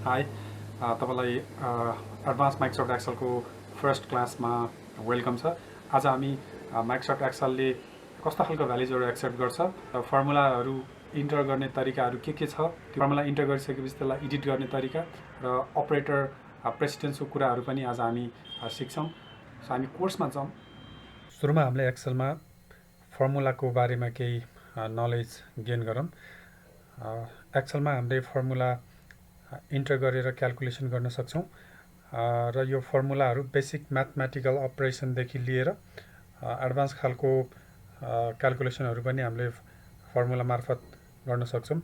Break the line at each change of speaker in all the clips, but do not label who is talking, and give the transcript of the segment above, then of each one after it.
High तपाईलाई advance Microsoft एक्सेलको first क्लासमा welcome छ। आज हामी माइक्रोसफ्ट एक्सेलले कस्तो खालको भ्याल्युजहरू एक्सेप्ट गर्छ र फर्मुलाहरू इन्टर गर्ने तरिकाहरू के छ, त्यो फर्मुला इन्टर गरिसकेपछि त्यसलाई एडिट गर्ने तरिका र अपरेटर प्रेसिडेन्सको कुराहरू पनि आज हामी सिक्छौँ। सो हामी कोर्समा जाउँ। सुरुमा हामीले एक्सेलमा फर्मुलाको बारेमा केही नलेज गेन गरौँ। एक्सेलमा हामीले फर्मुला इन्टर गरेर क्याल्कुलेसन गर्न सक्छौँ र यो फर्मुलाहरू बेसिक म्याथमेटिकल अपरेसनदेखि लिएर एडभान्स खालको क्याल्कुलेसनहरू पनि हामीले फर्मुला मार्फत गर्न सक्छौँ।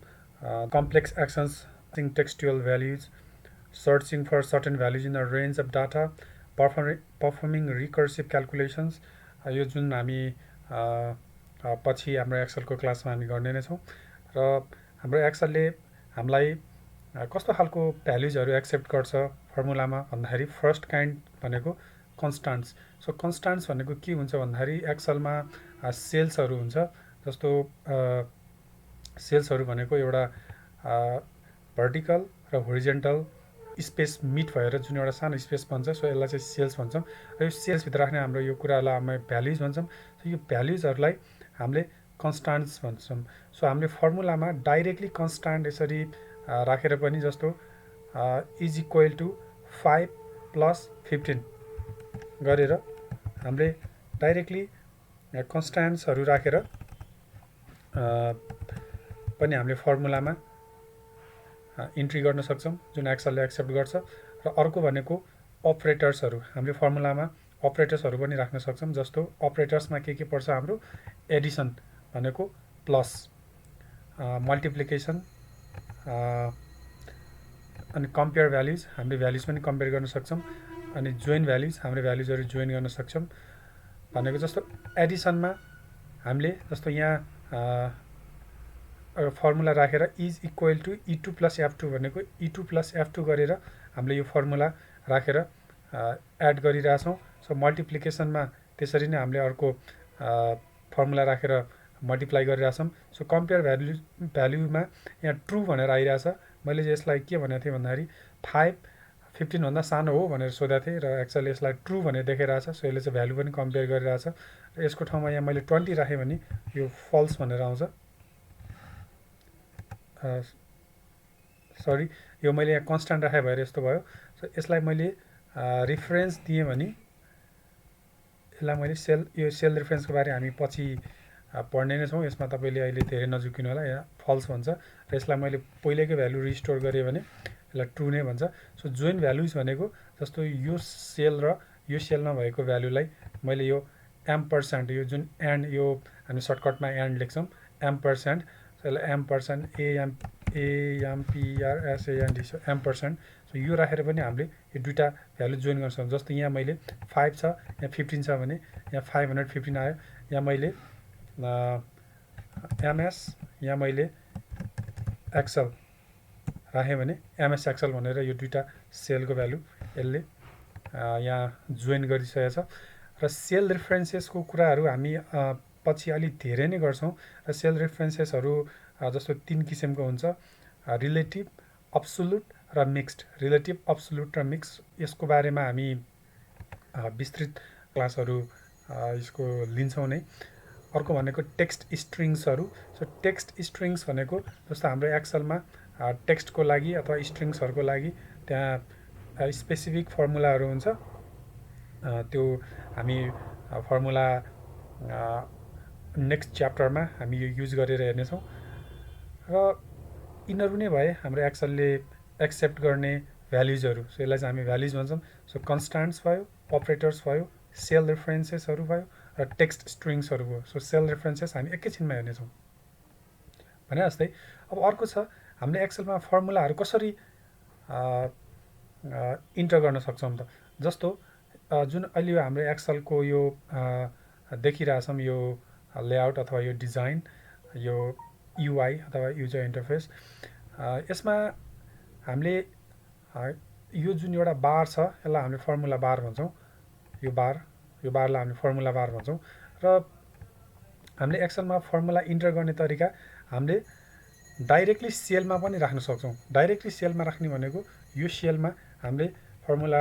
Complex actions, textual values, searching for certain values in a range of data, performing recursive calculations, यो जुन हामी पछि हाम्रो एक्सेलको क्लासमा हामी गर्ने नै छौँ। र हाम्रो एक्सेलले हामीलाई कस्तो खालको भ्याल्युजहरू एक्सेप्ट गर्छ फर्मुलामा भन्दाखेरि फर्स्ट काइन्ड भनेको कन्स्टान्ट्स। सो कन्स्टान्ट्स भनेको के हुन्छ भन्दाखेरि एक्सेलमा सेल्सहरू हुन्छ। जस्तो सेल्सहरू भनेको एउटा भर्टिकल र होरिजेन्टल स्पेस मिट भएर जुन एउटा सानो स्पेस बन्छ, सो यसलाई चाहिँ सेल्स भन्छौँ। र यो सेल्सभित्र राख्ने हाम्रो यो कुरालाई हामी भ्याल्युज भन्छौँ। सो यो भ्याल्युजहरूलाई हामीले कन्स्टान्ट्स भन्छौँ। सो हामीले फर्मुलामा डाइरेक्टली कन्स्टान्ट यसरी राखेर पनि, जस्तो इज इक्वल टु 5 + 15 गरेर हामीले डाइरेक्टली कन्स्टान्ट्सहरू राखेर पनि हामीले फर्मुलामा इन्ट्री गर्न सक्छौँ, जुन एक्सेलले एक्सेप्ट गर्छ। र अर्को भनेको अपरेटर्सहरू, हामीले फर्मुलामा अपरेटर्सहरू पनि राख्न सक्छौँ। जस्तो अपरेटर्समा के पर्छ हाम्रो, एडिसन भनेको प्लस, मल्टिप्लिकेसन, अनि कम्पेयर भ्याल्युज, हामीले भ्याल्युज पनि कम्पेयर गर्न सक्छौँ। अनि जोइन भ्याल्युज, हामीले भ्याल्युजहरू जोइन गर्न सक्छौँ भनेको। जस्तो एडिसनमा हामीले जस्तो यहाँ फर्मुला राखेर is equal to E2 + F2 भनेको E2 + F2 गरेर हामीले यो फर्मुला राखेर एड गरिरहेछौँ। सो मल्टिप्लिकेसनमा त्यसरी नै हामीले अर्को फर्मुला राखेर मल्टिप्लाई गरिरहेछौँ। सो कम्पेयर भ्याल्युमा यहाँ ट्रु भनेर आइरहेछ। मैले यसलाई के भनेको थिएँ भन्दाखेरि 5 15 भन्दा सानो हो भनेर सोधेको थिएँ र एक्चुअली यसलाई ट्रु भनेर देखाइरहेछ। सो यसले चाहिँ भ्याल्यु पनि कम्पेयर गरिरहेछ। र यसको ठाउँमा यहाँ मैले 20 राखेँ भने यो फल्स भनेर आउँछ। सरी, यो मैले यहाँ कन्स्ट्यान्ट राखेँ भएर यस्तो भयो। सो यसलाई मैले रिफरेन्स दिएँ भने, यसलाई मैले यो सेल रिफरेन्सको बारे हामी पछि पढ्ने नै छौँ। यसमा तपाईँले अहिले धेरै नझुकिनु होला। यहाँ फल्स भन्छ र यसलाई मैले पहिलेकै भ्यालु रिस्टोर गरेँ भने यसलाई ट्रु नै भन्छ। सो जोइन भ्यालुज भनेको जस्तो यो सेल र यो सेलमा भएको भ्यालुलाई मैले यो एम्परसेन्ट, यो जुन एन्ड, यो हामी सर्टकटमा एन्ड लेख्छौँ, एम्परसेन्ट। सो यसलाई एम्परसेन्ट, AMPRSAND, सो एम्परसेन्ट। सो यो राखेर पनि हामीले यो दुईवटा भ्यालु जोइन गर्न सक्छौँ। जस्तो यहाँ मैले 5 छ, यहाँ 15 छ भने यहाँ 515 आयो। यहाँ मैले MS, यहाँ मैले एक्सेल राखेँ भने MS एक्सेल भनेर यो दुईवटा सेलको भ्यालु यसले यहाँ जोइन गरिसकेको छ। र सेल रेफरेन्सेसको कुराहरू हामी पछि अलिक धेरै नै गर्छौँ। र सेल रेफरेन्सेसहरू जस्तो 3 किसिमको हुन्छ, रिलेटिभ, अब्सोल्युट र मिक्स्ड। रिलेटिभ, अब्सोल्युट र मिक्स, यसको बारेमा हामी विस्तृत क्लासहरू यसको लिन्छौँ नै। अर्को भनेको टेक्स्ट स्ट्रिङ्सहरू। सो टेक्स्ट स्ट्रिङ्स भनेको जस्तो हाम्रो एक्सेलमा टेक्स्टको लागि अथवा स्ट्रिङ्सहरूको लागि त्यहाँ स्पेसिफिक फर्मुलाहरू हुन्छ। त्यो हामी फर्मुला नेक्स्ट च्याप्टरमा हामी यो युज गरेर हेर्नेछौँ। र यिनीहरू नै भए हाम्रो एक्सेलले एक्सेप्ट गर्ने भ्याल्युजहरू। सो यसलाई चाहिँ हामी भ्याल्युज भन्छौँ। सो कन्स्टान्ट्स भयो, अपरेटर्स भयो, सेल रेफरेन्सेसहरू भयो र टेक्स्ट स्ट्रिङ्सहरू भयो। सो सेल रेफरेन्सेस हामी एकैछिनमा हेर्नेछौँ भने जस्तै। अब अर्को छ, हामीले एक्सेलमा फर्मुलाहरू कसरी इन्टर गर्न सक्छौँ त। जस्तो जुन अहिले हाम्रो एक्सेलको यो देखिरहेछौँ, यो लेआउट अथवा यो डिजाइन, यो UI अथवा युजर इन्टरफेस, यसमा हामीले यो जुन एउटा बार छ यसलाई हामीले फर्मुला बार भन्छौँ। यो बारलाई हामीले फर्मुला बार भन्छौँ। र हामीले एक्सेलमा फर्मुला इन्टर गर्ने तरिका, हामीले डाइरेक्टली सेलमा पनि राख्न सक्छौँ। डाइरेक्टली सेलमा राख्ने भनेको यो सेलमा हामीले फर्मुला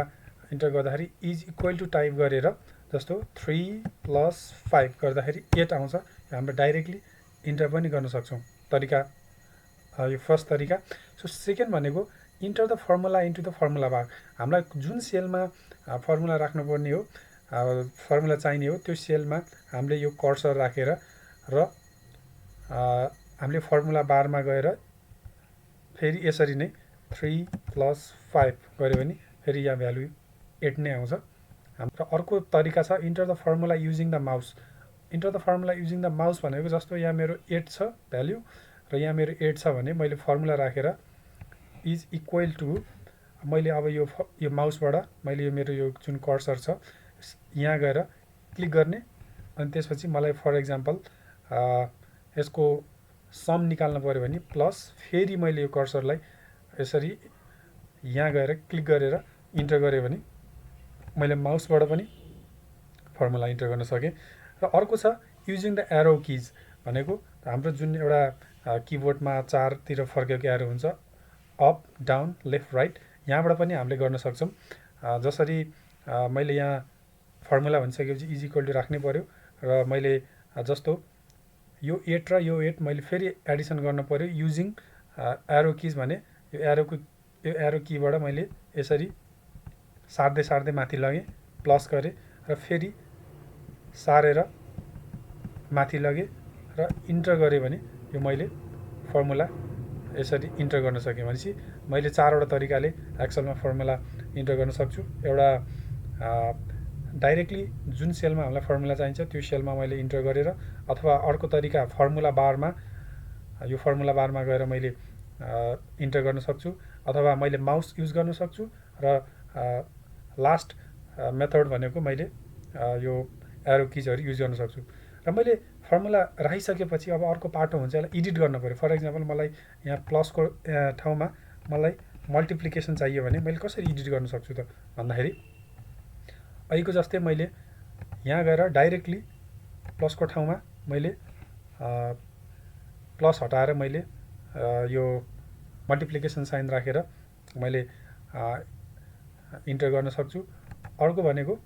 इन्टर गर्दाखेरि इज इक्वल टु टाइप गरेर जस्तो 3 + 5 गर्दाखेरि 8 आउँछ। हामीले डाइरेक्टली इन्टर पनि गर्न सक्छौँ। तरिका यो फर्स्ट तरिका। सो सेकेन्ड भनेको enter the formula into the formula bar. हामीलाई जुन सेलमा फर्मुला राख्नुपर्ने हो, फर्मुला चाहिने हो, त्यो सेलमा हामीले यो कर्सर राखेर र हामीले फर्मुला बारमा गएर फेरि यसरी नै 3 + 5 गऱ्यो भने फेरि यहाँ भ्यालु 8 नै आउँछ। हाम्रो अर्को तरिका छ enter the formula using the mouse. Enter the formula using the mouse भनेको जस्तो यहाँ मेरो 8 छ भ्यालु र यहाँ मेरो 8 छ भने मैले फर्मुला राखेर इज इक्वल टु मैले अब यो माउसबाट मैले यो मेरो यो जुन कर्सर छ यहाँ गएर क्लिक गर्ने अनि त्यसपछि मलाई फर एक्जाम्पल यसको सम निकाल्न पर्यो भने प्लस फेरि मैले यो कर्सरलाई यसरी यहाँ गएर क्लिक गरेर इन्टर गरेँ भने मैले माउसबाट पनि फर्मुला इन्टर गर्न सकेँ। र अर्को छ युजिङ द एरो किज भनेको हाम्रो जुन एउटा किबोर्डमा चारतिर फर्केको एरो हुन्छ अप डाउन लेफ्ट राइट, यहाँबाट पनि हामीले गर्न सक्छौँ। जसरी मैले यहाँ फर्मुला भनिसकेपछि इज इक्वल टु राख्नै पर्यो र मैले जस्तो यो 8 र यो 8 मैले फेरि एडिसन गर्न पर्यो युजिङ एरो किज भने यो एरो कीबाट मैले यसरी सार्दै माथि लगेँ प्लस गरेँ र फेरि सारेर माथि लगेँ र इन्टर गरेँ भने यो मैले फर्मुला यसरी इन्टर गर्न सकेँ। भनेपछि मैले चारवटा तरिकाले एक्सेलमा फर्मुला इन्टर गर्न सक्छु। एउटा डाइरेक्टली जुन सेलमा हामीलाई फर्मुला चाहिन्छ त्यो सेलमा मैले इन्टर गरेर, अथवा अर्को तरिका फर्मुला बारमा यो फर्मुला बारमा गएर मैले इन्टर गर्न सक्छु, अथवा मैले माउस युज गर्न सक्छु र लास्ट मेथड भनेको मैले यो एरो किजहरू युज गर्न सक्छु। र मैले फर्मुला राखिसकेपछि अब अर्को पाटो हुन्छ यसलाई एडिट गर्न पर्यो। फर एक्जाम्पल मलाई यहाँ प्लसको ठाउँमा मलाई मल्टिप्लिकेसन चाहियो भने मैले कसरी एडिट गर्न सक्छु त भन्दाखेरि अहिलेको जस्तै मैले यहाँ गएर डाइरेक्टली प्लसको ठाउँमा मैले प्लस हटाएर मैले यो मल्टिप्लिकेसन साइन राखेर मैले इन्टर गर्न सक्छु। अर्को भनेको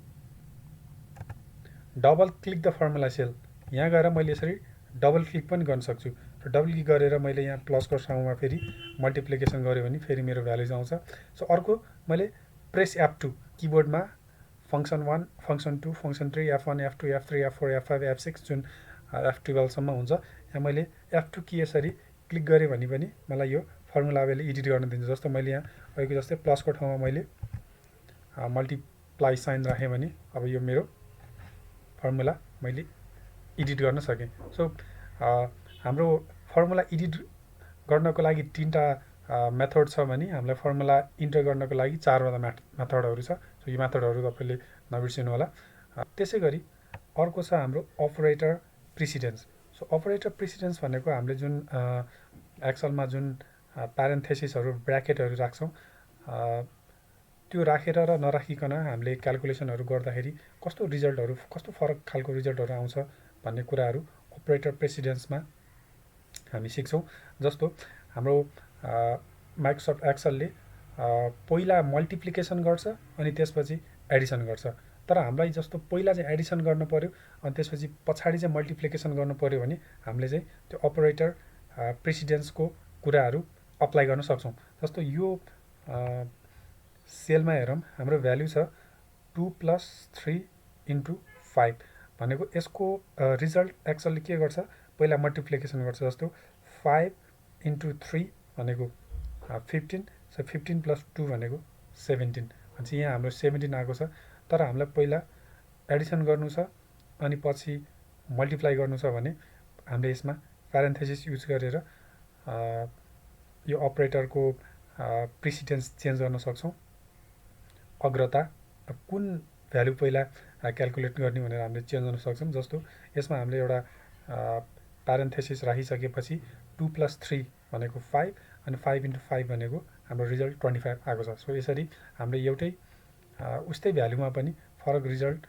double click the formula cell, यहाँ गएर मैले यसरी डबल क्लिक पनि गर्न सक्छु र डबल क्लिक गरेर मैले यहाँ प्लसको ठाउँमा फेरि मल्टिप्लिकेसन गरेँ भने फेरि मेरो भ्यालुज आउँछ। सो अर्को मैले प्रेस F2 किबोर्डमा function 1 function 2 function 3 F1 F2 F3 F4 F5 F6 जुन F12 सम्म हुन्छ, यहाँ मैले F2 की यसरी क्लिक गरेँ भने पनि मलाई यो फर्मुला अहिले एडिट गर्न दिन्छ। जस्तो मैले यहाँ अहिलेको जस्तै प्लसको ठाउँमा मैले मल्टिप्लाई साइन राखेँ भने अब यो मेरो फर्मुला मैले एडिट गर्न सकेँ। सो हाम्रो फर्मुला एडिट गर्नको लागि 3टा मेथड छ भने हामीलाई फर्मुला इन्टर गर्नको लागि 4वटा मेथडहरू छ। सो यो मेथडहरू तपाईँले नबिर्सिनु होला। त्यसै गरी अर्को छ हाम्रो operator precedence. So operator precedence भनेको हामीले जुन एक्सेलमा जुन प्यारेन्थेसिसहरू ब्र्याकेटहरू राख्छौँ त्यो राखेर र नराखिकन हामीले क्यालकुलेसनहरू गर्दाखेरि कस्तो रिजल्टहरू कस्तो फरक खालको रिजल्टहरू आउँछ भन्ने कुराहरू अपरेटर प्रेसिडेन्समा हामी सिक्छौँ। जस्तो हाम्रो माइक्रोसफ्ट एक्सेलले पहिला मल्टिप्लिकेसन गर्छ अनि त्यसपछि एडिसन गर्छ, तर हामीलाई जस्तो पहिला चाहिँ एडिसन गर्नु पर्यो अनि त्यसपछि पछाडि चाहिँ मल्टिप्लिकेसन गर्नु पर्यो भने हामीले चाहिँ त्यो अपरेटर प्रेसिडेन्सको कुराहरू अप्लाई गर्न सक्छौँ। जस्तो यो सेलमा हेरौँ, हाम्रो भ्यालु छ 2 + 3 × 5 भनेको यसको रिजल्ट एक्सेलले के गर्छ पहिला मल्टिप्लिकेसन गर्छ। जस्तो 5 × 3 भनेको 15, सो 15 + 2 भनेको 17 भनेपछि यहाँ हाम्रो 17 आएको छ। तर हामीलाई पहिला एडिसन गर्नु छ अनि पछि मल्टिप्लाई गर्नु छ भने हामीले यसमा प्यारेन्थेसिस युज गरेर यो अपरेटरको प्रेसिडेन्स चेन्ज गर्न सक्छौँ। अग्रता कुन भ्यालु पहिला क्यालकुलेट गर्ने भनेर हामीले चेन्ज गर्न सक्छौँ। जस्तो यसमा हामीले एउटा प्यारेन्थेसिस राखिसकेपछि 2 + 3 भनेको 5 अनि 5 × 5 भनेको हाम्रो रिजल्ट 25 आएको छ। सो यसरी हामीले एउटै उस्तै भ्यालुमा पनि फरक रिजल्ट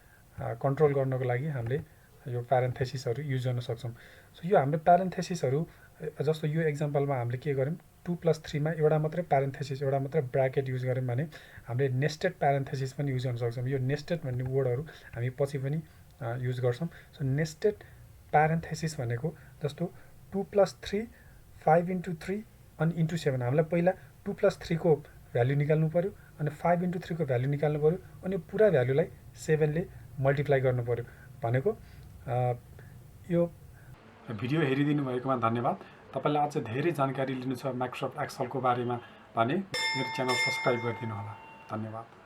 कन्ट्रोल गर्नको लागि हामीले यो प्यारेन्थेसिसहरू युज गर्न सक्छौँ। सो यो हाम्रो प्यारेन्थेसिसहरू जस्तो यो एक्जाम्पलमा हामीले के गर्यौँ 2+3 मा एउटा मात्रै प्यारेन्थेसिस एउटा मात्रै ब्राकेट युज गर्यौँ भने हामीले नेस्टेड प्यारेन्थेसिस पनि युज गर्न सक्छौँ। यो नेस्टेड भन्ने वर्डहरू हामी पछि पनि युज गर्छौँ। सो नेस्टेड प्यारेन्थेसिस भनेको जस्तो 2+3 5 × 3 अनि × 7 हामीलाई पहिला 2+3 को भ्यालु निकाल्नु पर्यो अनि 5 × 3 को भ्यालु निकाल्नु पर्यो अनि पुरा भ्यालुलाई 7 ले मल्टिप्लाई गर्नु पर्यो भनेको। यो भिडियो हेरिदिनु भएकोमा धन्यवाद। तपाईलाई अझ धेरै जानकारी लिनु छ माइक्रोसफ्ट एक्सेलको बारेमा भने मेरो च्यानल सब्स्क्राइब गरिदिनु होला। धन्यवाद।